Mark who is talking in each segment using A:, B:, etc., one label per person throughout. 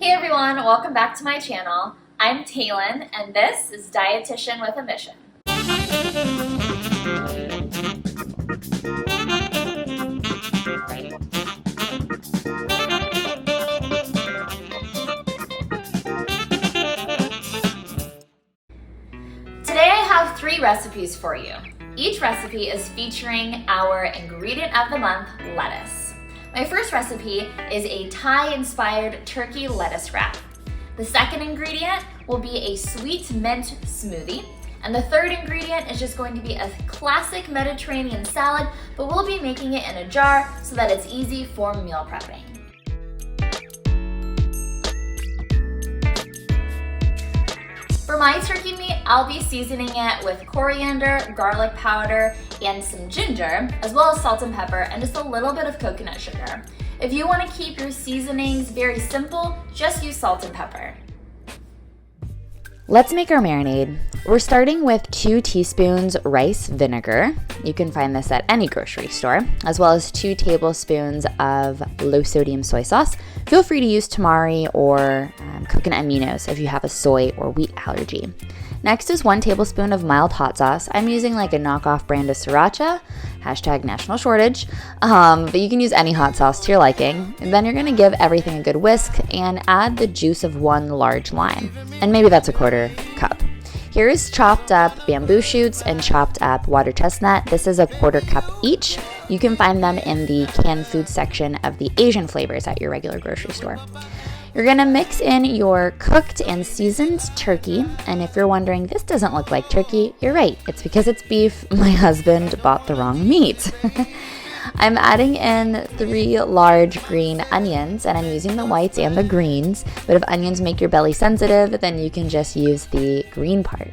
A: Hey everyone, welcome back to my channel. I'm Taylin, and this is Dietitian with a Mission. Today I have 3 recipes for you. Each recipe is featuring our ingredient of the month, lettuce. My first recipe is a Thai-inspired turkey lettuce wrap. The second ingredient will be a sweet mint smoothie. And the third ingredient is just going to be a classic Mediterranean salad, but we'll be making it in a jar so that it's easy for meal prepping. For my turkey meat, I'll be seasoning it with coriander, garlic powder, and some ginger, as well as salt and pepper, and just a little bit of coconut sugar. If you want to keep your seasonings very simple, just use salt and pepper.
B: Let's make our marinade. We're starting with 2 teaspoons rice vinegar. You can find this at any grocery store, as well as 2 tablespoons of low sodium soy sauce. Feel free to use tamari or coconut aminos if you have a soy or wheat allergy. Next is 1 tablespoon of mild hot sauce. I'm using like a knockoff brand of sriracha, #national shortage, but you can use any hot sauce to your liking. And then you're gonna give everything a good whisk and add the juice of 1 large lime. And maybe that's a 1/4 cup. Here is chopped up bamboo shoots and chopped up water chestnut. This is a 1/4 cup each. You can find them in the canned food section of the Asian flavors at your regular grocery store. You're gonna mix in your cooked and seasoned turkey, and if you're wondering, this doesn't look like turkey, you're right, it's because it's beef. My husband bought the wrong meat. I'm adding in 3 large green onions, and I'm using the whites and the greens, but if onions make your belly sensitive, then you can just use the green part.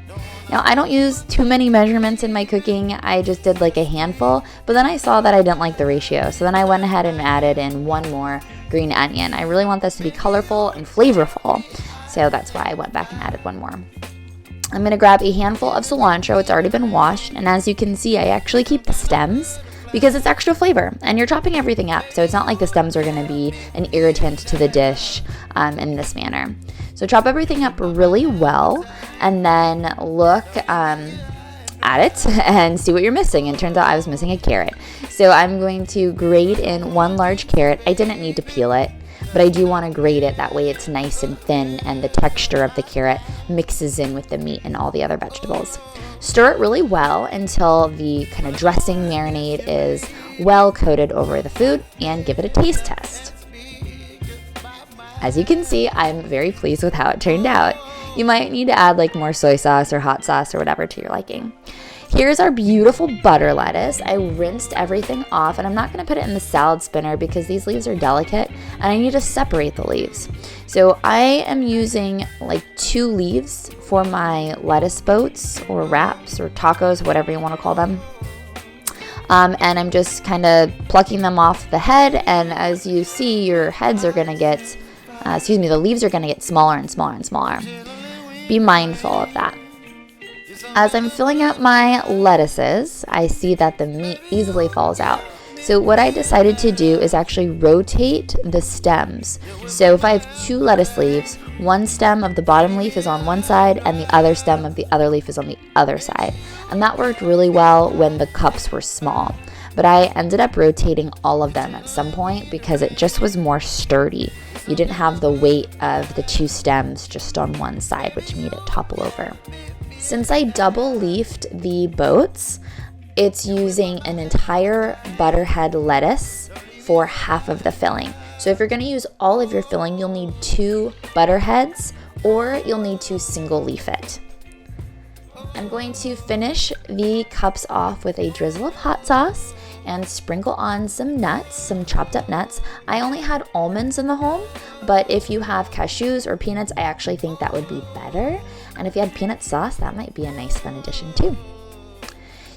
B: Now, I don't use too many measurements in my cooking. I just did like a handful, but then I saw that I didn't like the ratio, so then I went ahead and added in 1 more green onion. I really want this to be colorful and flavorful, so that's why I went back and added 1 more. I'm gonna grab a handful of cilantro. It's already been washed, and as you can see, I actually keep the stems because it's extra flavor, and you're chopping everything up, so it's not like the stems are gonna be an irritant to the dish in this manner. So chop everything up really well, and then look at it and see what you're missing. And it turns out I was missing a carrot. So I'm going to grate in 1 large carrot. I didn't need to peel it, but I do want to grate it. That way it's nice and thin and the texture of the carrot mixes in with the meat and all the other vegetables. Stir it really well until the kind of dressing marinade is well coated over the food, and give it a taste test. As you can see, I'm very pleased with how it turned out. You might need to add like more soy sauce or hot sauce or whatever to your liking. Here's our beautiful butter lettuce. I rinsed everything off, and I'm not gonna put it in the salad spinner because these leaves are delicate and I need to separate the leaves. So I am using like 2 leaves for my lettuce boats or wraps or tacos, whatever you wanna call them. And I'm just kind of plucking them off the head, and as you see, your heads are gonna get, the leaves are gonna get smaller and smaller and smaller. Be mindful of that. As I'm filling out my lettuces, I see that the meat easily falls out. So what I decided to do is actually rotate the stems. So if I have 2 lettuce leaves, 1 stem of the bottom leaf is on one side and the other stem of the other leaf is on the other side. And that worked really well when the cups were small. But I ended up rotating all of them at some point because it just was more sturdy. You didn't have the weight of the 2 stems just on one side, which made it topple over. Since I double leafed the boats, it's using an entire butterhead lettuce for half of the filling. So if you're gonna use all of your filling, you'll need 2 butterheads, or you'll need to single leaf it. I'm going to finish the cups off with a drizzle of hot sauce and sprinkle on some nuts, some chopped up nuts. I only had almonds in the home, but if you have cashews or peanuts, I actually think that would be better. And if you had peanut sauce, that might be a nice fun addition too.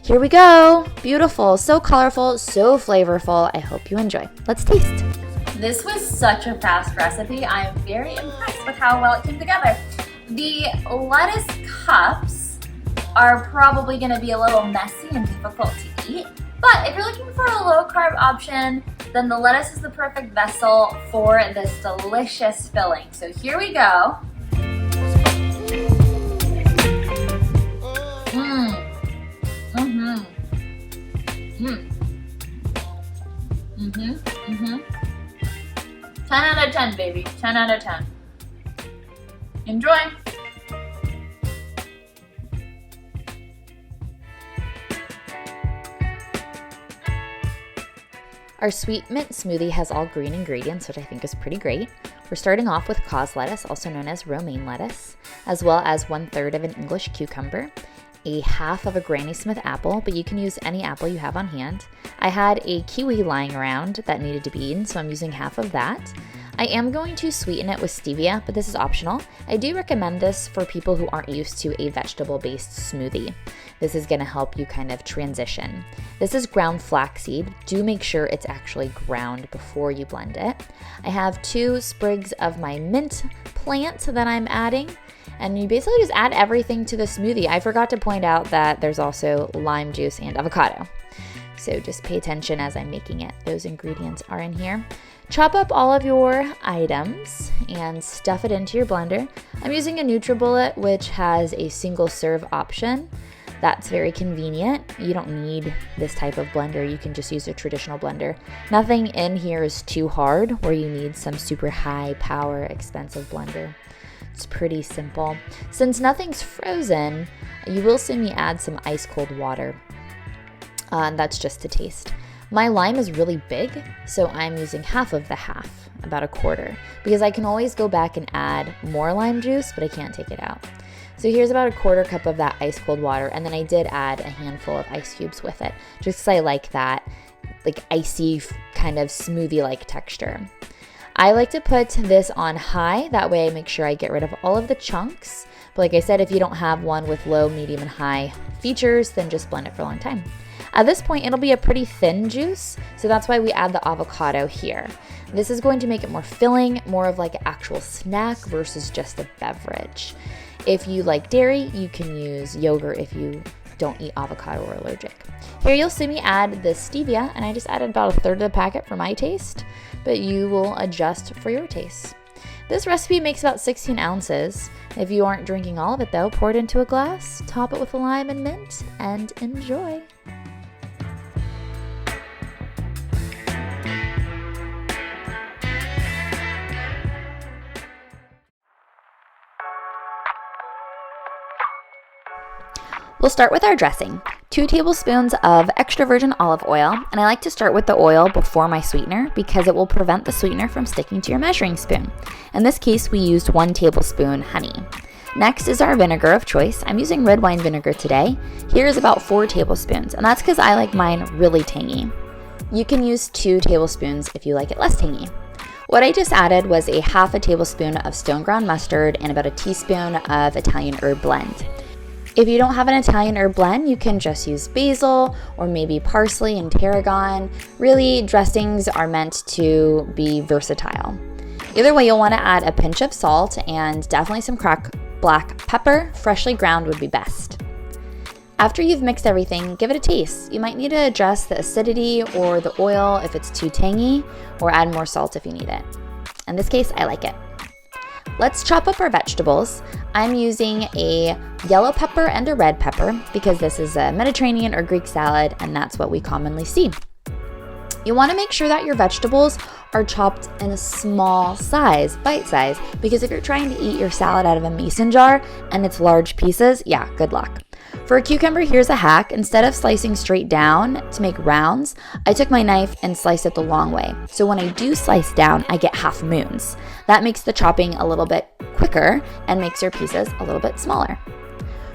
B: Here we go. Beautiful, so colorful, so flavorful. I hope you enjoy. Let's taste.
A: This was such a fast recipe. I am very impressed with how well it came together. The lettuce cups are probably gonna be a little messy and difficult to eat, but if you're looking for a low carb option then the lettuce is the perfect vessel for this delicious filling. So here we go. Mmm. 10 out of 10, baby. 10 out of 10. Enjoy.
B: Our sweet mint smoothie has all green ingredients, which I think is pretty great. We're starting off with cause lettuce, also known as romaine lettuce, as well as 1/3 of an English cucumber, a half of a Granny Smith apple, but you can use any apple you have on hand. I had a kiwi lying around that needed to be eaten, so I'm using half of that. I am going to sweeten it with stevia, but this is optional. I do recommend this for people who aren't used to a vegetable-based smoothie. This is gonna help you kind of transition. This is ground flaxseed. Do make sure it's actually ground before you blend it. I have 2 sprigs of my mint plant that I'm adding. And you basically just add everything to the smoothie. I forgot to point out that there's also lime juice and avocado. So just pay attention as I'm making it. Those ingredients are in here. Chop up all of your items and stuff it into your blender. I'm using a NutriBullet, which has a single serve option. That's very convenient. You don't need this type of blender. You can just use a traditional blender. Nothing in here is too hard where you need some super high power, expensive blender. It's pretty simple. Since nothing's frozen, you will see me add some ice cold water. That's just to taste. My lime is really big, so I'm using half of the half, about a quarter, because I can always go back and add more lime juice, but I can't take it out. So here's about a 1/4 cup of that ice cold water, and then I did add a handful of ice cubes with it, just because I like that like icy kind of smoothie-like texture. I like to put this on high, that way I make sure I get rid of all of the chunks. But like I said, if you don't have one with low, medium, and high features, then just blend it for a long time. At this point, it'll be a pretty thin juice, so that's why we add the avocado here. This is going to make it more filling, more of like an actual snack versus just a beverage. If you like dairy, you can use yogurt if you don't eat avocado or allergic. Here you'll see me add the stevia, and I just added about 1/3 of the packet for my taste, but you will adjust for your taste. This recipe makes about 16 ounces. If you aren't drinking all of it though, pour it into a glass, top it with lime and mint, and enjoy. We'll start with our dressing. 2 tablespoons of extra virgin olive oil, and I like to start with the oil before my sweetener because it will prevent the sweetener from sticking to your measuring spoon. In this case, we used 1 tablespoon honey. Next is our vinegar of choice. I'm using red wine vinegar today. Here is about 4 tablespoons, and that's because I like mine really tangy. You can use 2 tablespoons if you like it less tangy. What I just added was a 1/2 tablespoon of stone ground mustard and about a teaspoon of Italian herb blend. If you don't have an Italian herb blend, you can just use basil or maybe parsley and tarragon. Really, dressings are meant to be versatile. Either way, you'll want to add a pinch of salt and definitely some cracked black pepper. Freshly ground would be best. After you've mixed everything, give it a taste. You might need to adjust the acidity or the oil if it's too tangy, or add more salt if you need it. In this case, I like it. Let's chop up our vegetables. I'm using a yellow pepper and a red pepper because this is a Mediterranean or Greek salad, and that's what we commonly see. You want to make sure that your vegetables are chopped in a small size, bite size, because if you're trying to eat your salad out of a mason jar and it's large pieces, yeah, good luck. For a cucumber, here's a hack. Instead of slicing straight down to make rounds, I took my knife and sliced it the long way. So when I do slice down, I get half moons. That makes the chopping a little bit quicker and makes your pieces a little bit smaller.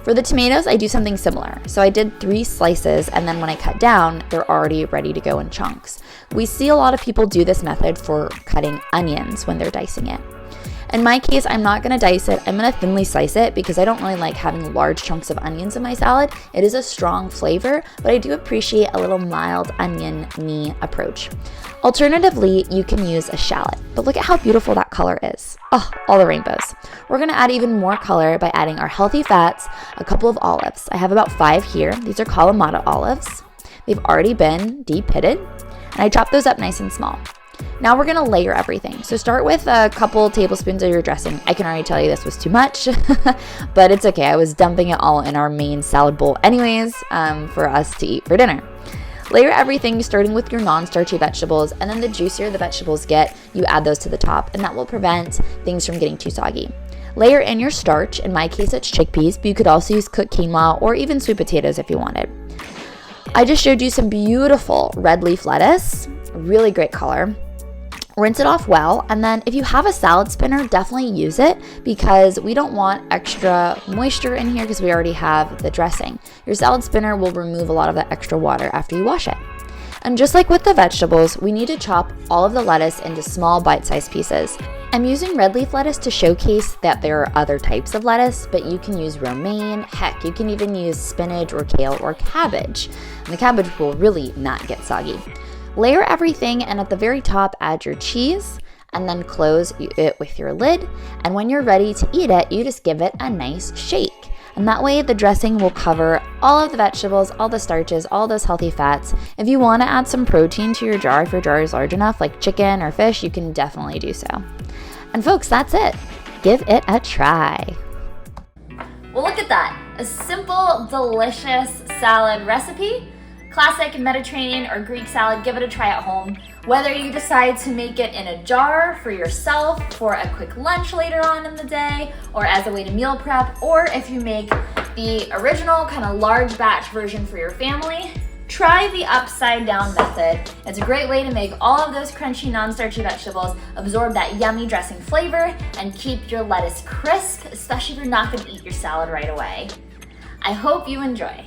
B: For the tomatoes, I do something similar. So I did 3 slices, and then when I cut down, they're already ready to go in chunks. We see a lot of people do this method for cutting onions when they're dicing it. In my case, I'm not going to dice it. I'm going to thinly slice it because I don't really like having large chunks of onions in my salad. It is a strong flavor, but I do appreciate a little mild onion-y approach. Alternatively, you can use a shallot, but look at how beautiful that color is. Oh, all the rainbows. We're going to add even more color by adding our healthy fats, a couple of olives. I have about 5 here. These are Kalamata olives. They've already been deep-pitted. and I chopped those up nice and small. Now we're gonna layer everything. So start with a couple tablespoons of your dressing. I can already tell you this was too much, but it's okay. I was dumping it all in our main salad bowl anyways for us to eat for dinner. Layer everything starting with your non-starchy vegetables, and then the juicier the vegetables get, you add those to the top, and that will prevent things from getting too soggy. Layer in your starch. In my case, it's chickpeas, but you could also use cooked quinoa or even sweet potatoes if you wanted. I just showed you some beautiful red leaf lettuce, really great color. Rinse it off well, and then if you have a salad spinner, definitely use it because we don't want extra moisture in here because we already have the dressing. Your salad spinner will remove a lot of that extra water after you wash it. And just like with the vegetables, we need to chop all of the lettuce into small bite-sized pieces. I'm using red leaf lettuce to showcase that there are other types of lettuce, but you can use romaine, heck, you can even use spinach or kale or cabbage. And the cabbage will really not get soggy. Layer everything, and at the very top, add your cheese, and then close it with your lid. And when you're ready to eat it, you just give it a nice shake. And that way the dressing will cover all of the vegetables, all the starches, all those healthy fats. If you want to add some protein to your jar, if your jar is large enough, like chicken or fish, you can definitely do so. And folks, that's it. Give it a try.
A: Well, look at that. A simple, delicious salad recipe. Classic Mediterranean or Greek salad, give it a try at home. Whether you decide to make it in a jar for yourself, for a quick lunch later on in the day, or as a way to meal prep, or if you make the original kind of large batch version for your family, try the upside down method. It's a great way to make all of those crunchy non-starchy vegetables absorb that yummy dressing flavor and keep your lettuce crisp, especially if you're not gonna eat your salad right away. I hope you enjoy.